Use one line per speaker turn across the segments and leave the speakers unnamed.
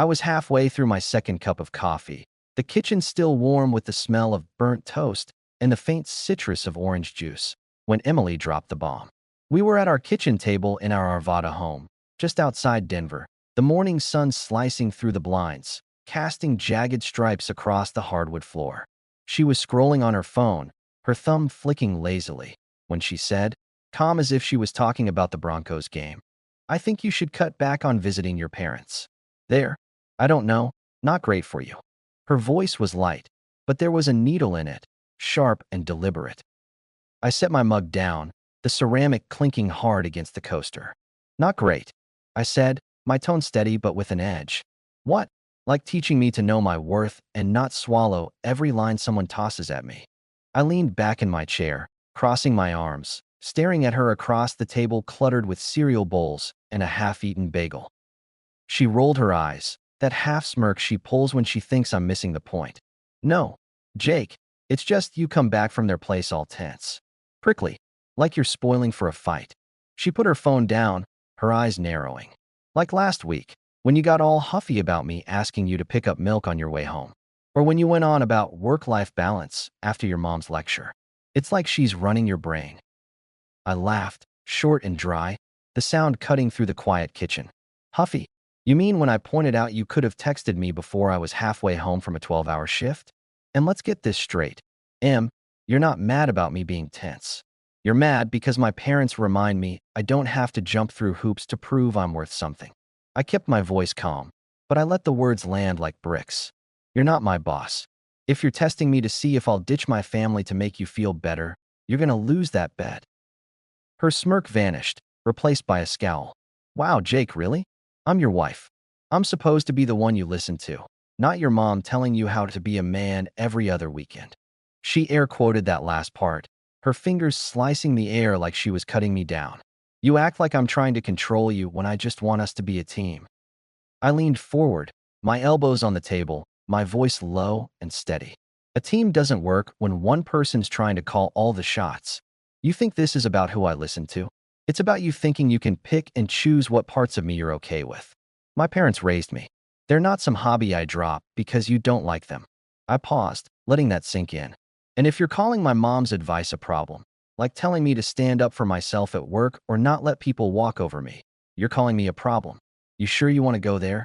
I was halfway through my second cup of coffee, the kitchen still warm with the smell of burnt toast and the faint citrus of orange juice, when Emily dropped the bomb. We were at our kitchen table in our Arvada home, just outside Denver, the morning sun slicing through the blinds, casting jagged stripes across the hardwood floor. She was scrolling on her phone, her thumb flicking lazily, when she said, calm as if she was talking about the Broncos game, "I think you should cut back on visiting your parents. There, I don't know, not great for you." Her voice was light, but there was a needle in it, sharp and deliberate. I set my mug down, the ceramic clinking hard against the coaster. "Not great," I said, my tone steady but with an edge. "What?" "Like teaching me to know my worth and not swallow every line someone tosses at me." I leaned back in my chair, crossing my arms, staring at her across the table cluttered with cereal bowls and a half-eaten bagel. She rolled her eyes, that half-smirk she pulls when she thinks I'm missing the point. "No, Jake, it's just you come back from their place all tense. Prickly, like you're spoiling for a fight." She put her phone down, her eyes narrowing. "Like last week, when you got all huffy about me asking you to pick up milk on your way home. Or when you went on about work-life balance after your mom's lecture. It's like she's running your brain." I laughed, short and dry, the sound cutting through the quiet kitchen. "Huffy? You mean when I pointed out you could have texted me before I was halfway home from a 12-hour shift? And let's get this straight. You're not mad about me being tense. You're mad because my parents remind me I don't have to jump through hoops to prove I'm worth something." I kept my voice calm, but I let the words land like bricks. "You're not my boss. If you're testing me to see if I'll ditch my family to make you feel better, you're gonna lose that bet." Her smirk vanished, replaced by a scowl. "Wow, Jake, really? I'm your wife. I'm supposed to be the one you listen to, not your mom telling you how to be a man every other weekend." She air quoted that last part, her fingers slicing the air like she was cutting me down. "You act like I'm trying to control you when I just want us to be a team." I leaned forward, my elbows on the table, my voice low and steady. "A team doesn't work when one person's trying to call all the shots. You think this is about who I listen to? It's about you thinking you can pick and choose what parts of me you're okay with. My parents raised me. They're not some hobby I drop because you don't like them." I paused, letting that sink in. "And if you're calling my mom's advice a problem, like telling me to stand up for myself at work or not let people walk over me, you're calling me a problem. You sure you want to go there?"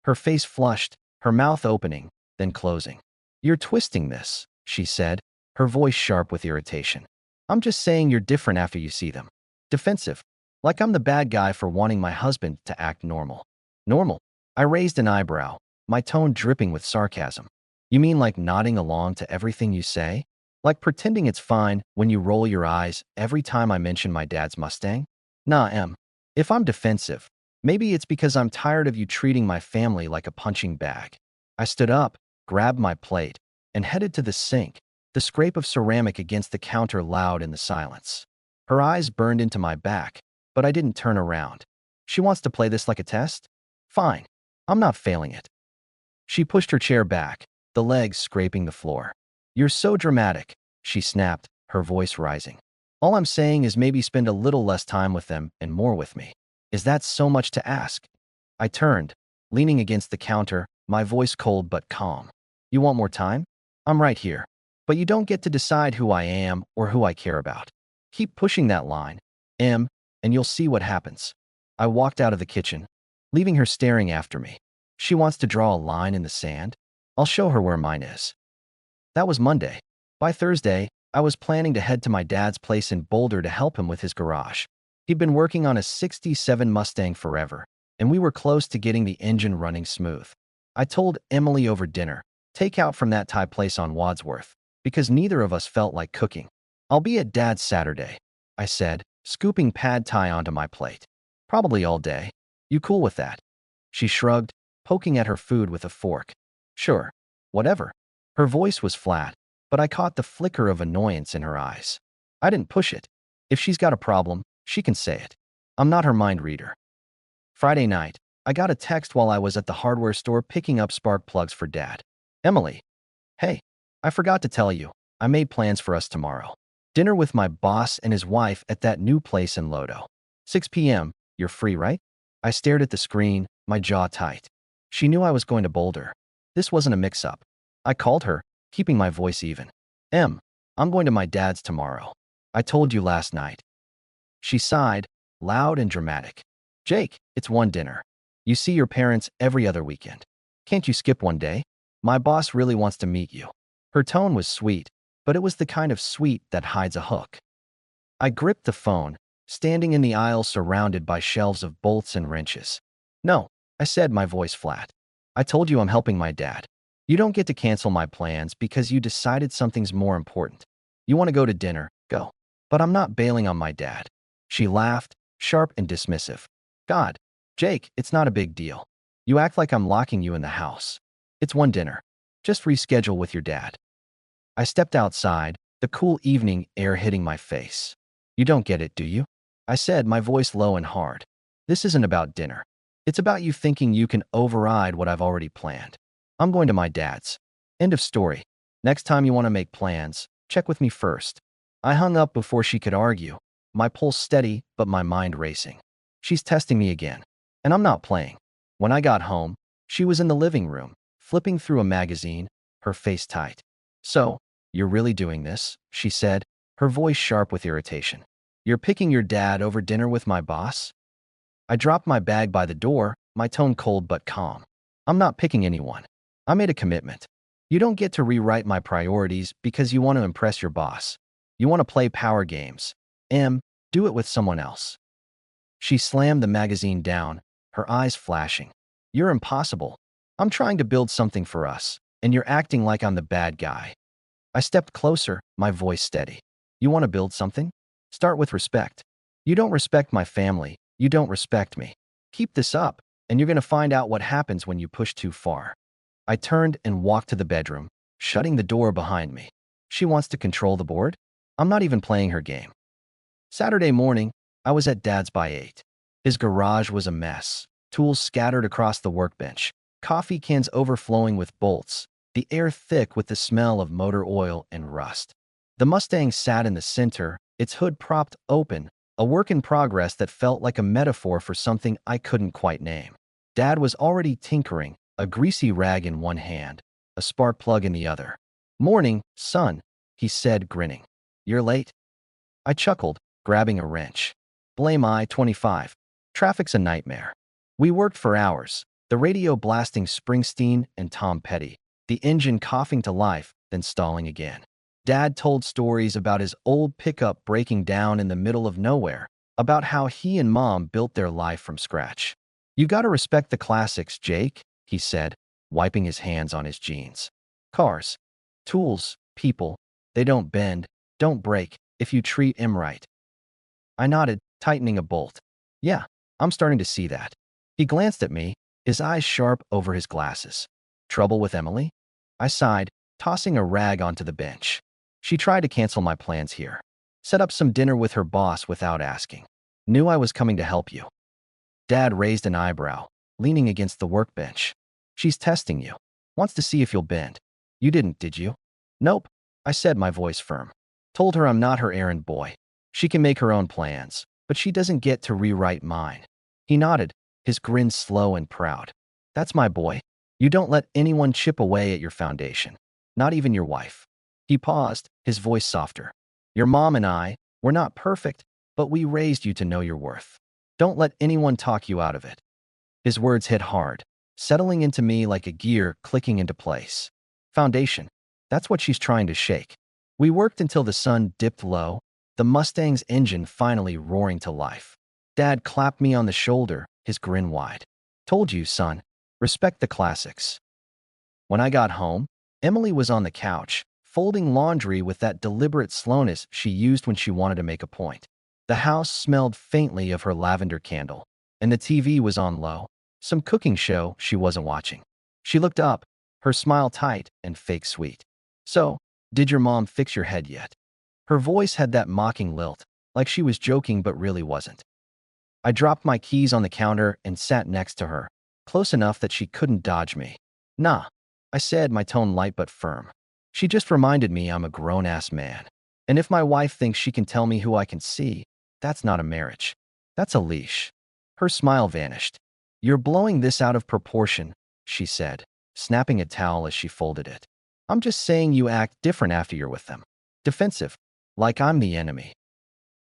Her face flushed, her mouth opening, then closing. "You're twisting this," she said, her voice sharp with irritation. "I'm just saying you're different after you see them. Defensive. Like I'm the bad guy for wanting my husband to act normal." "Normal?" I raised an eyebrow, my tone dripping with sarcasm. "You mean like nodding along to everything you say? Like pretending it's fine when you roll your eyes every time I mention my dad's Mustang?" "Nah, If I'm defensive, maybe it's because I'm tired of you treating my family like a punching bag." I stood up, grabbed my plate, and headed to the sink, the scrape of ceramic against the counter loud in the silence. Her eyes burned into my back, but I didn't turn around. "She wants to play this like a test? Fine. I'm not failing it." She pushed her chair back, the legs scraping the floor. "You're so dramatic," she snapped, her voice rising. "All I'm saying is maybe spend a little less time with them and more with me. Is that so much to ask?" I turned, leaning against the counter, my voice cold but calm. "You want more time? I'm right here. But you don't get to decide who I am or who I care about. Keep pushing that line, and you'll see what happens." I walked out of the kitchen, leaving her staring after me. She wants to draw a line in the sand? I'll show her where mine is. That was Monday. By Thursday, I was planning to head to my dad's place in Boulder to help him with his garage. He'd been working on a '67 Mustang forever, and we were close to getting the engine running smooth. I told Emily over dinner, take out from that Thai place on Wadsworth, because neither of us felt like cooking. "I'll be at Dad's Saturday," I said, scooping pad thai onto my plate. "Probably all day. You cool with that?" She shrugged, poking at her food with a fork. "Sure. Whatever." Her voice was flat, but I caught the flicker of annoyance in her eyes. I didn't push it. If she's got a problem, she can say it. I'm not her mind reader. Friday night, I got a text while I was at the hardware store picking up spark plugs for Dad. "Emily. Hey, I forgot to tell you, I made plans for us tomorrow. Dinner with my boss and his wife at that new place in Lodo. 6 p.m., you're free, right?" I stared at the screen, my jaw tight. She knew I was going to Boulder. This wasn't a mix-up. I called her, keeping my voice even. I'm going to my dad's tomorrow. I told you last night. She sighed, loud and dramatic. Jake, it's one dinner. You see your parents every other weekend. Can't you skip one day? My boss really wants to meet you. Her tone was sweet, but it was the kind of sweet that hides a hook. I gripped the phone, standing in the aisle surrounded by shelves of bolts and wrenches. No, I said, my voice flat. I told you I'm helping my dad. You don't get to cancel my plans because you decided something's more important. You want to go to dinner, go. But I'm not bailing on my dad. She laughed, sharp and dismissive. God, Jake, it's not a big deal. You act like I'm locking you in the house. It's one dinner. Just reschedule with your dad. I stepped outside, the cool evening air hitting my face. You don't get it, do you? I said, my voice low and hard. This isn't about dinner. It's about you thinking you can override what I've already planned. I'm going to my dad's. End of story. Next time you want to make plans, check with me first. I hung up before she could argue, my pulse steady but my mind racing. She's testing me again, and I'm not playing. When I got home, she was in the living room, flipping through a magazine, her face tight. So, you're really doing this? She said, her voice sharp with irritation. You're picking your dad over dinner with my boss? I dropped my bag by the door, my tone cold but calm. I'm not picking anyone. I made a commitment. You don't get to rewrite my priorities because you want to impress your boss. You want to play power games. Do it with someone else. She slammed the magazine down, her eyes flashing. You're impossible. I'm trying to build something for us, and you're acting like I'm the bad guy. I stepped closer, my voice steady. You want to build something? Start with respect. You don't respect my family. You don't respect me. Keep this up, and you're going to find out what happens when you push too far. I turned and walked to the bedroom, shutting the door behind me. She wants to control the board? I'm not even playing her game. Saturday morning, I was at Dad's by 8. His garage was a mess, tools scattered across the workbench, coffee cans overflowing with bolts, the air thick with the smell of motor oil and rust. The Mustang sat in the center, its hood propped open, a work in progress that felt like a metaphor for something I couldn't quite name. Dad was already tinkering, a greasy rag in one hand, a spark plug in the other. Morning, son, he said, grinning. You're late? I chuckled, grabbing a wrench. Blame I-25. Traffic's a nightmare. We worked for hours, the radio blasting Springsteen and Tom Petty, the engine coughing to life, then stalling again. Dad told stories about his old pickup breaking down in the middle of nowhere, about how he and Mom built their life from scratch. You gotta respect the classics, Jake, he said, wiping his hands on his jeans. Cars, tools, people, they don't bend, don't break, if you treat 'em right. I nodded, tightening a bolt. Yeah, I'm starting to see that. He glanced at me, his eyes sharp over his glasses. Trouble with Emily? I sighed, tossing a rag onto the bench. She tried to cancel my plans here. Set up some dinner with her boss without asking. Knew I was coming to help you. Dad raised an eyebrow, leaning against the workbench. She's testing you. Wants to see if you'll bend. You didn't, did you? Nope, I said, my voice firm. Told her I'm not her errand boy. She can make her own plans, but she doesn't get to rewrite mine. He nodded, his grin slow and proud. That's my boy. You don't let anyone chip away at your foundation. Not even your wife. He paused, his voice softer. Your mom and I, we're not perfect, but we raised you to know your worth. Don't let anyone talk you out of it. His words hit hard, settling into me like a gear clicking into place. Foundation. That's what she's trying to shake. We worked until the sun dipped low, the Mustang's engine finally roaring to life. Dad clapped me on the shoulder, his grin wide. Told you, son. Respect the classics. When I got home, Emily was on the couch, folding laundry with that deliberate slowness she used when she wanted to make a point. The house smelled faintly of her lavender candle, and the TV was on low, some cooking show she wasn't watching. She looked up, her smile tight and fake sweet. So, did your mom fix your head yet? Her voice had that mocking lilt, like she was joking but really wasn't. I dropped my keys on the counter and sat next to her, close enough that she couldn't dodge me. Nah, I said, my tone light but firm. She just reminded me I'm a grown-ass man. And if my wife thinks she can tell me who I can see, that's not a marriage. That's a leash. Her smile vanished. You're blowing this out of proportion, she said, snapping a towel as she folded it. I'm just saying you act different after you're with them. Defensive, like I'm the enemy.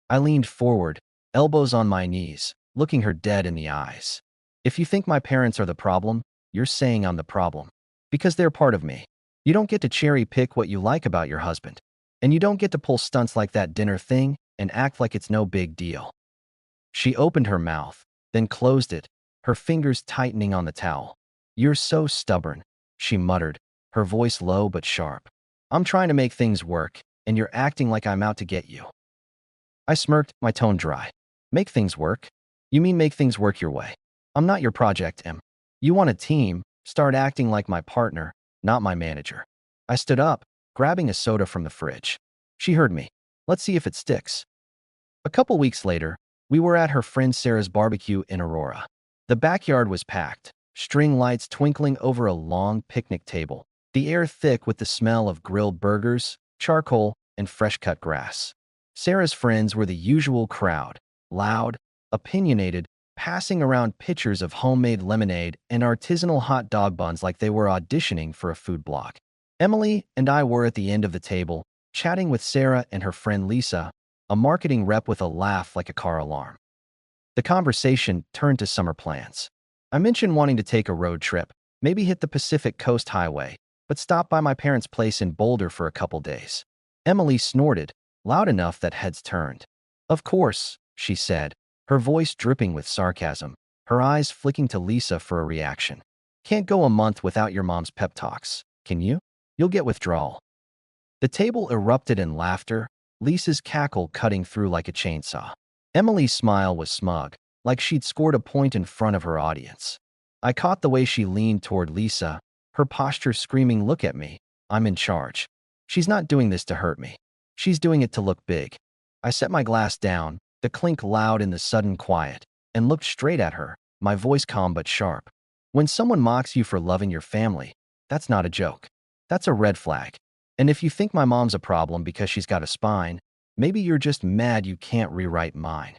I leaned forward, elbows on my knees, looking her dead in the eyes. If you think my parents are the problem, you're saying I'm the problem. Because they're part of me. You don't get to cherry pick what you like about your husband. And you don't get to pull stunts like that dinner thing and act like it's no big deal. She opened her mouth, then closed it, her fingers tightening on the towel. You're so stubborn, she muttered, her voice low but sharp. I'm trying to make things work, and you're acting like I'm out to get you. I smirked, my tone dry. Make things work? You mean make things work your way? I'm not your project, Em. You want a team, start acting like my partner, not my manager. I stood up, grabbing a soda from the fridge. She heard me. Let's see if it sticks. A couple weeks later, we were at her friend Sarah's barbecue in Aurora. The backyard was packed, string lights twinkling over a long picnic table, the air thick with the smell of grilled burgers, charcoal, and fresh-cut grass. Sarah's friends were the usual crowd, loud, opinionated, passing around pitchers of homemade lemonade and artisanal hot dog buns like they were auditioning for a food blog. Emily and I were at the end of the table, chatting with Sarah and her friend Lisa, a marketing rep with a laugh like a car alarm. The conversation turned to summer plans. I mentioned wanting to take a road trip, maybe hit the Pacific Coast Highway, but stop by my parents' place in Boulder for a couple days. Emily snorted, loud enough that heads turned. Of course, she said, her voice dripping with sarcasm, her eyes flicking to Lisa for a reaction. Can't go a month without your mom's pep talks, can you? You'll get withdrawal. The table erupted in laughter, Lisa's cackle cutting through like a chainsaw. Emily's smile was smug, like she'd scored a point in front of her audience. I caught the way she leaned toward Lisa, her posture screaming, look at me, I'm in charge. She's not doing this to hurt me. She's doing it to look big. I set my glass down, the clink loud in the sudden quiet, and looked straight at her, my voice calm but sharp. When someone mocks you for loving your family, that's not a joke. That's a red flag. And if you think my mom's a problem because she's got a spine, maybe you're just mad you can't rewrite mine.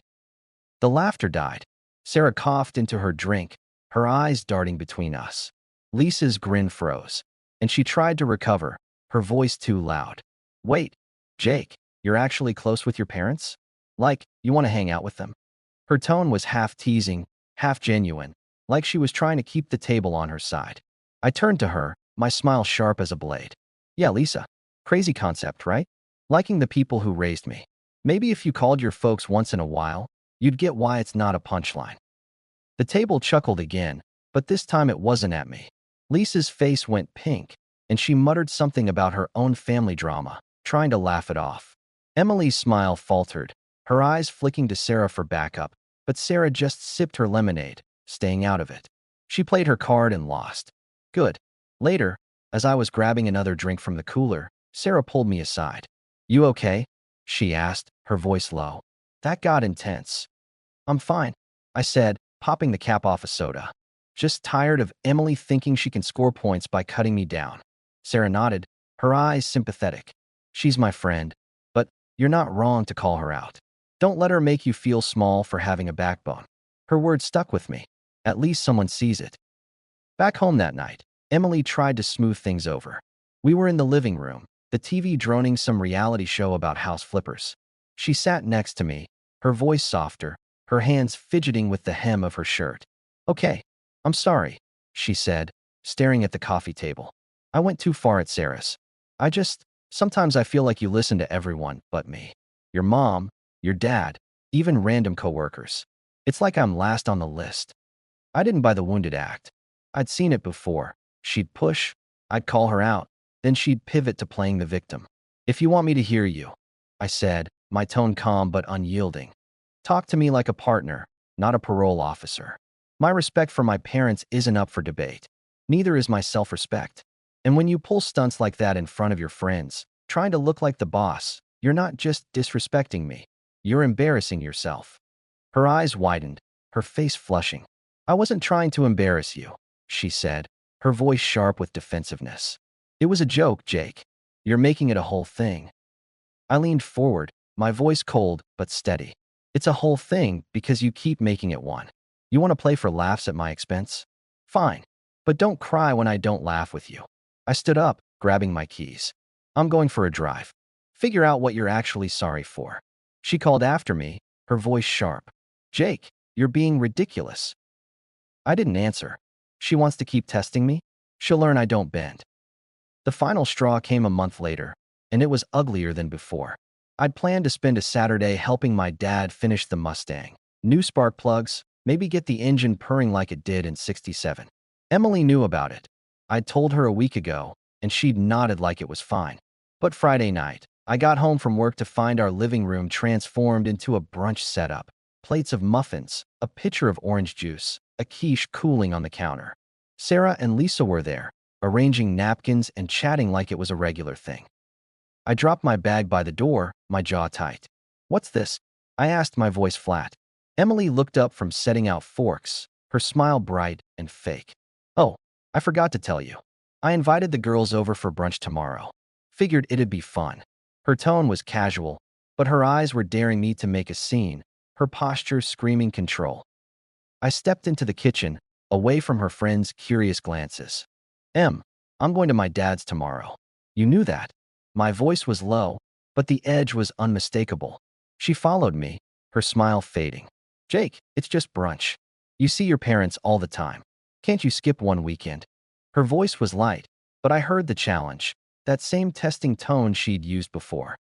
The laughter died. Sarah coughed into her drink, her eyes darting between us. Lisa's grin froze, and she tried to recover, her voice too loud. Wait, Jake, you're actually close with your parents? Like, you want to hang out with them? Her tone was half teasing, half genuine, like she was trying to keep the table on her side. I turned to her, my smile sharp as a blade. Yeah, Lisa. Crazy concept, right? Liking the people who raised me. Maybe if you called your folks once in a while, you'd get why it's not a punchline. The table chuckled again, but this time it wasn't at me. Lisa's face went pink, and she muttered something about her own family drama, trying to laugh it off. Emily's smile faltered, her eyes flicking to Sarah for backup, but Sarah just sipped her lemonade, staying out of it. She played her card and lost. Good. Later, as I was grabbing another drink from the cooler, Sarah pulled me aside. You okay? She asked, her voice low. That got intense. I'm fine, I said, popping the cap off a soda. Just tired of Emily thinking she can score points by cutting me down. Sarah nodded, her eyes sympathetic. She's my friend, but you're not wrong to call her out. Don't let her make you feel small for having a backbone. Her words stuck with me. At least someone sees it. Back home that night, Emily tried to smooth things over. We were in the living room, the TV droning some reality show about house flippers. She sat next to me, her voice softer, her hands fidgeting with the hem of her shirt. Okay, I'm sorry, she said, staring at the coffee table. I went too far at Sarah's. Sometimes I feel like you listen to everyone but me. Your mom, your dad, even random coworkers. It's like I'm last on the list. I didn't buy the wounded act. I'd seen it before. She'd push, I'd call her out, then she'd pivot to playing the victim. If you want me to hear you, I said, my tone calm but unyielding. Talk to me like a partner, not a parole officer. My respect for my parents isn't up for debate. Neither is my self-respect. And when you pull stunts like that in front of your friends, trying to look like the boss, you're not just disrespecting me. You're embarrassing yourself. Her eyes widened, her face flushing. I wasn't trying to embarrass you, she said, her voice sharp with defensiveness. It was a joke, Jake. You're making it a whole thing. I leaned forward, my voice cold but steady. It's a whole thing because you keep making it one. You want to play for laughs at my expense? Fine. But don't cry when I don't laugh with you. I stood up, grabbing my keys. I'm going for a drive. Figure out what you're actually sorry for. She called after me, her voice sharp. Jake, you're being ridiculous. I didn't answer. She wants to keep testing me? She'll learn I don't bend. The final straw came a month later, and it was uglier than before. I'd planned to spend a Saturday helping my dad finish the Mustang. New spark plugs, maybe get the engine purring like it did in '67. Emily knew about it. I'd told her a week ago, and she'd nodded like it was fine. But Friday night, I got home from work to find our living room transformed into a brunch setup. Plates of muffins, a pitcher of orange juice, a quiche cooling on the counter. Sarah and Lisa were there, arranging napkins and chatting like it was a regular thing. I dropped my bag by the door, my jaw tight. What's this? I asked, my voice flat. Emily looked up from setting out forks, her smile bright and fake. Oh, I forgot to tell you. I invited the girls over for brunch tomorrow. Figured it'd be fun. Her tone was casual, but her eyes were daring me to make a scene, her posture screaming control. I stepped into the kitchen, away from her friends' curious glances. I'm going to my dad's tomorrow. You knew that. My voice was low, but the edge was unmistakable. She followed me, her smile fading. Jake, it's just brunch. You see your parents all the time. Can't you skip one weekend? Her voice was light, but I heard the challenge, that same testing tone she'd used before.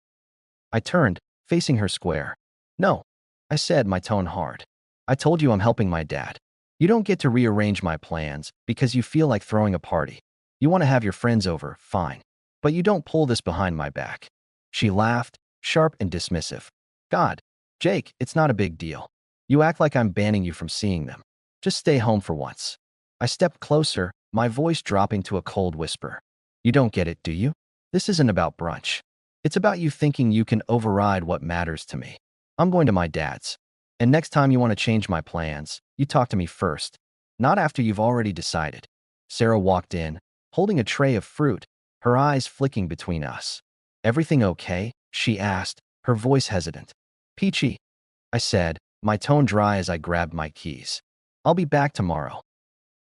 I turned, facing her square. No, I said, my tone hard. I told you I'm helping my dad. You don't get to rearrange my plans because you feel like throwing a party. You want to have your friends over, fine. But you don't pull this behind my back. She laughed, sharp and dismissive. God, Jake, it's not a big deal. You act like I'm banning you from seeing them. Just stay home for once. I stepped closer, my voice dropping to a cold whisper. You don't get it, do you? This isn't about brunch. It's about you thinking you can override what matters to me. I'm going to my dad's. And next time you want to change my plans, you talk to me first, not after you've already decided. Sarah walked in, holding a tray of fruit, her eyes flicking between us. Everything okay? She asked, her voice hesitant. Peachy, I said, my tone dry as I grabbed my keys. I'll be back tomorrow.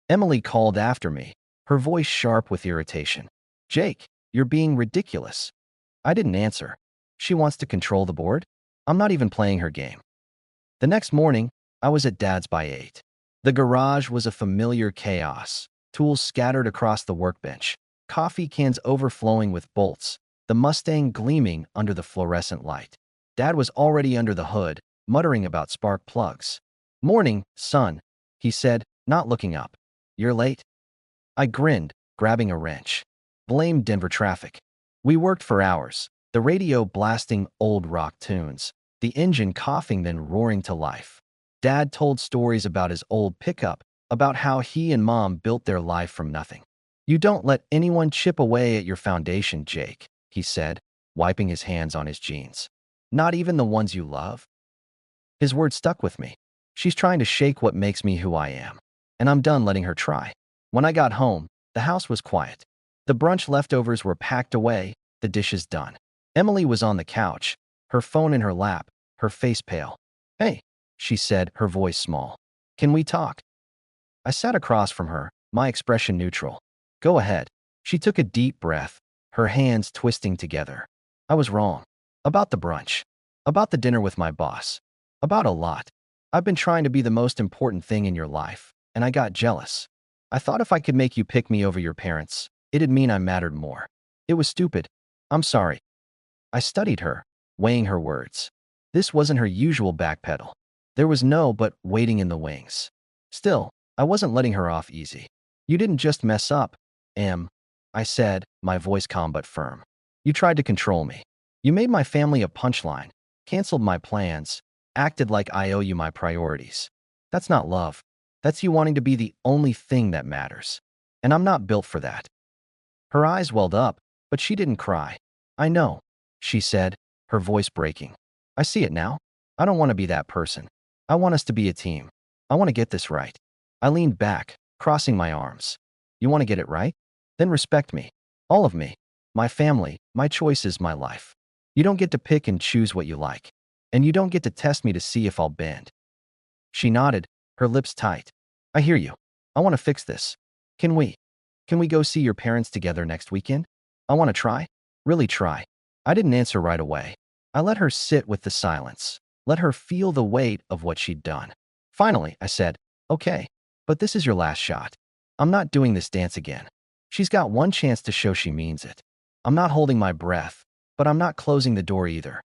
Emily called after me, her voice sharp with irritation. Jake, you're being ridiculous. I didn't answer. She wants to control the board? I'm not even playing her game. The next morning, I was at Dad's by 8. The garage was a familiar chaos, tools scattered across the workbench, coffee cans overflowing with bolts, the Mustang gleaming under the fluorescent light. Dad was already under the hood, muttering about spark plugs. Morning, son, he said, not looking up. You're late? I grinned, grabbing a wrench. Blame Denver traffic. We worked for hours, the radio blasting old rock tunes, the engine coughing then roaring to life. Dad told stories about his old pickup, about how he and Mom built their life from nothing. You don't let anyone chip away at your foundation, Jake, he said, wiping his hands on his jeans. Not even the ones you love? His words stuck with me. She's trying to shake what makes me who I am. And I'm done letting her try. When I got home, the house was quiet. The brunch leftovers were packed away, the dishes done. Emily was on the couch, her phone in her lap, her face pale. Hey, she said, her voice small. Can we talk? I sat across from her, my expression neutral. Go ahead. She took a deep breath, her hands twisting together. I was wrong. About the brunch. About the dinner with my boss. About a lot. I've been trying to be the most important thing in your life, and I got jealous. I thought if I could make you pick me over your parents, it'd mean I mattered more. It was stupid. I'm sorry. I studied her, weighing her words. This wasn't her usual backpedal. There was no but waiting in the wings. Still, I wasn't letting her off easy. You didn't just mess up, I said, my voice calm but firm. You tried to control me. You made my family a punchline, canceled my plans, acted like I owe you my priorities. That's not love. That's you wanting to be the only thing that matters. And I'm not built for that. Her eyes welled up, but she didn't cry. I know, she said, her voice breaking. I see it now. I don't want to be that person. I want us to be a team. I want to get this right. I leaned back, crossing my arms. You want to get it right? Then respect me. All of me. My family, my choices, my life. You don't get to pick and choose what you like. And you don't get to test me to see if I'll bend. She nodded, her lips tight. I hear you. I want to fix this. Can we? Can we go see your parents together next weekend? I want to try. Really try. I didn't answer right away. I let her sit with the silence. Let her feel the weight of what she'd done. Finally, I said, okay, but this is your last shot. I'm not doing this dance again. She's got one chance to show she means it. I'm not holding my breath, but I'm not closing the door either.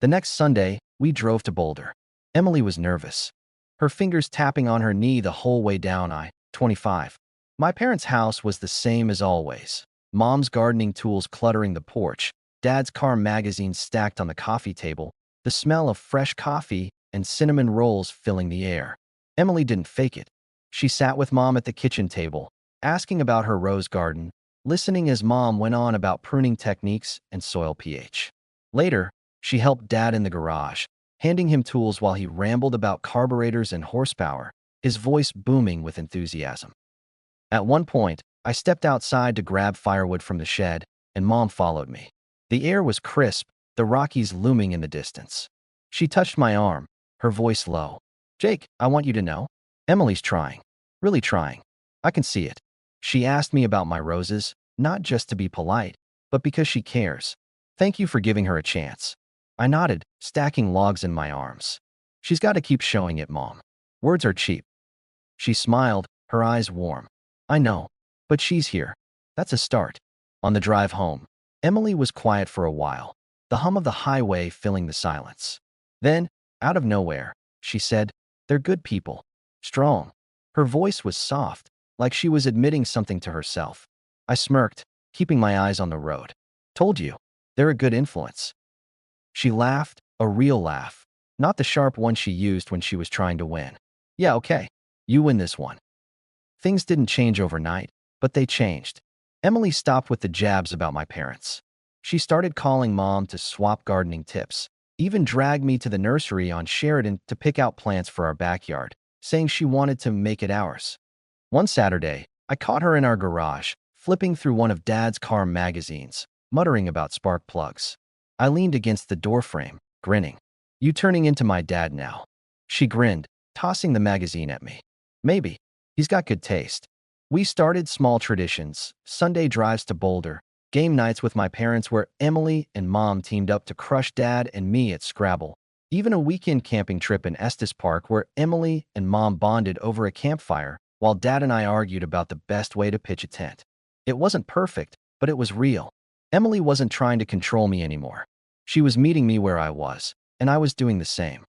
The next Sunday, we drove to Boulder. Emily was nervous, her fingers tapping on her knee the whole way down I-25. My parents' house was the same as always. Mom's gardening tools cluttering the porch, Dad's car magazines stacked on the coffee table, the smell of fresh coffee and cinnamon rolls filling the air. Emily didn't fake it. She sat with Mom at the kitchen table, asking about her rose garden, listening as Mom went on about pruning techniques and soil pH. Later, she helped Dad in the garage, handing him tools while he rambled about carburetors and horsepower, his voice booming with enthusiasm. At one point, I stepped outside to grab firewood from the shed, and Mom followed me. The air was crisp, the Rockies looming in the distance. She touched my arm, her voice low. Jake, I want you to know. Emily's trying. Really trying. I can see it. She asked me about my roses, not just to be polite, but because she cares. Thank you for giving her a chance. I nodded, stacking logs in my arms. She's got to keep showing it, Mom. Words are cheap. She smiled, her eyes warm. I know, but she's here. That's a start. On the drive home, Emily was quiet for a while, the hum of the highway filling the silence. Then, out of nowhere, she said, "They're good people. Strong." Her voice was soft, like she was admitting something to herself. I smirked, keeping my eyes on the road. Told you, they're a good influence. She laughed, a real laugh, not the sharp one she used when she was trying to win. Yeah, okay. You win this one. Things didn't change overnight, but they changed. Emily stopped with the jabs about my parents. She started calling Mom to swap gardening tips, even dragged me to the nursery on Sheridan to pick out plants for our backyard, saying she wanted to make it ours. One Saturday, I caught her in our garage, flipping through one of Dad's car magazines, muttering about spark plugs. I leaned against the doorframe, grinning. You turning into my dad now. She grinned, tossing the magazine at me. Maybe. He's got good taste. We started small traditions, Sunday drives to Boulder, game nights with my parents where Emily and Mom teamed up to crush Dad and me at Scrabble, even a weekend camping trip in Estes Park where Emily and Mom bonded over a campfire while Dad and I argued about the best way to pitch a tent. It wasn't perfect, but it was real. Emily wasn't trying to control me anymore. She was meeting me where I was, and I was doing the same.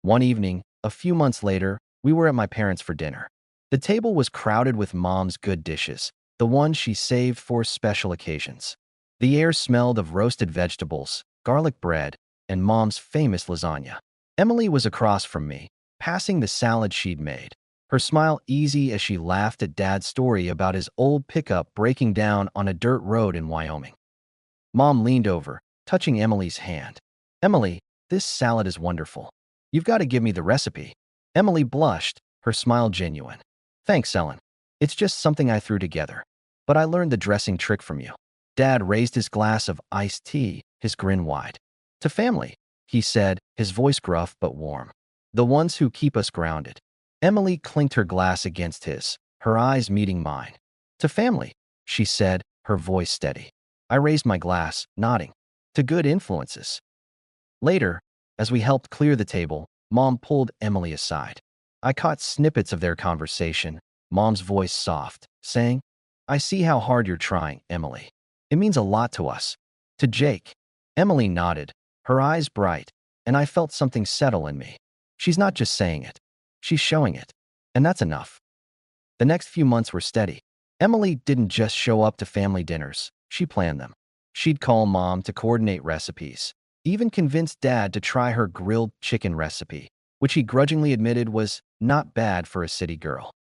One evening, a few months later, we were at my parents' for dinner. The table was crowded with Mom's good dishes, the ones she saved for special occasions. The air smelled of roasted vegetables, garlic bread, and Mom's famous lasagna. Emily was across from me, passing the salad she'd made, her smile easy as she laughed at Dad's story about his old pickup breaking down on a dirt road in Wyoming. Mom leaned over, touching Emily's hand. Emily, this salad is wonderful. You've got to give me the recipe. Emily blushed, her smile genuine. Thanks, Ellen. It's just something I threw together. But I learned the dressing trick from you. Dad raised his glass of iced tea, his grin wide. To family, he said, his voice gruff but warm. The ones who keep us grounded. Emily clinked her glass against his, her eyes meeting mine. To family, she said, her voice steady. I raised my glass, nodding. To good influences. Later, as we helped clear the table, Mom pulled Emily aside. I caught snippets of their conversation, Mom's voice soft, saying, I see how hard you're trying, Emily. It means a lot to us. To Jake. Emily nodded, her eyes bright, and I felt something settle in me. She's not just saying it. She's showing it. And that's enough. The next few months were steady. Emily didn't just show up to family dinners. She planned them. She'd call Mom to coordinate recipes, even convinced Dad to try her grilled chicken recipe, which he grudgingly admitted was not bad for a city girl.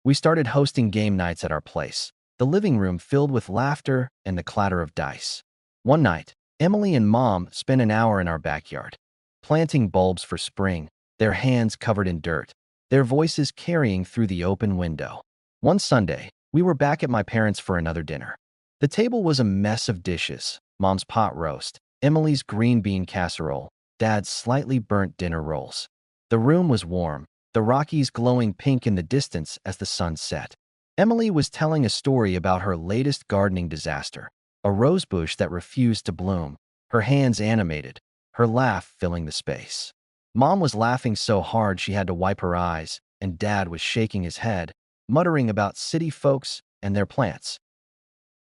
We started hosting game nights at our place, the living room filled with laughter and the clatter of dice. One night, Emily and Mom spent an hour in our backyard, planting bulbs for spring, their hands covered in dirt, their voices carrying through the open window. One Sunday, we were back at my parents' for another dinner. The table was a mess of dishes, Mom's pot roast, Emily's green bean casserole, Dad's slightly burnt dinner rolls. The room was warm, the Rockies glowing pink in the distance as the sun set. Emily was telling a story about her latest gardening disaster, a rosebush that refused to bloom, her hands animated, her laugh filling the space. Mom was laughing so hard she had to wipe her eyes, and Dad was shaking his head, muttering about city folks and their plants.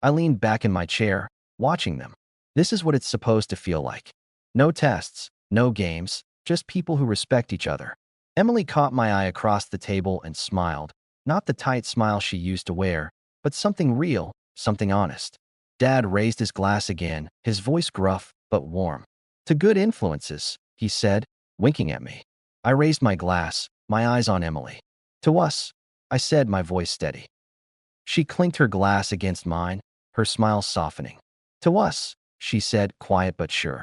I leaned back in my chair, watching them. This is what it's supposed to feel like. No tests, no games, just people who respect each other. Emily caught my eye across the table and smiled, not the tight smile she used to wear, but something real, something honest. Dad raised his glass again, his voice gruff but warm. To good influences, he said, winking at me. I raised my glass, my eyes on Emily. To us, I said, my voice steady. She clinked her glass against mine, her smile softening. To us, she said, quiet but sure.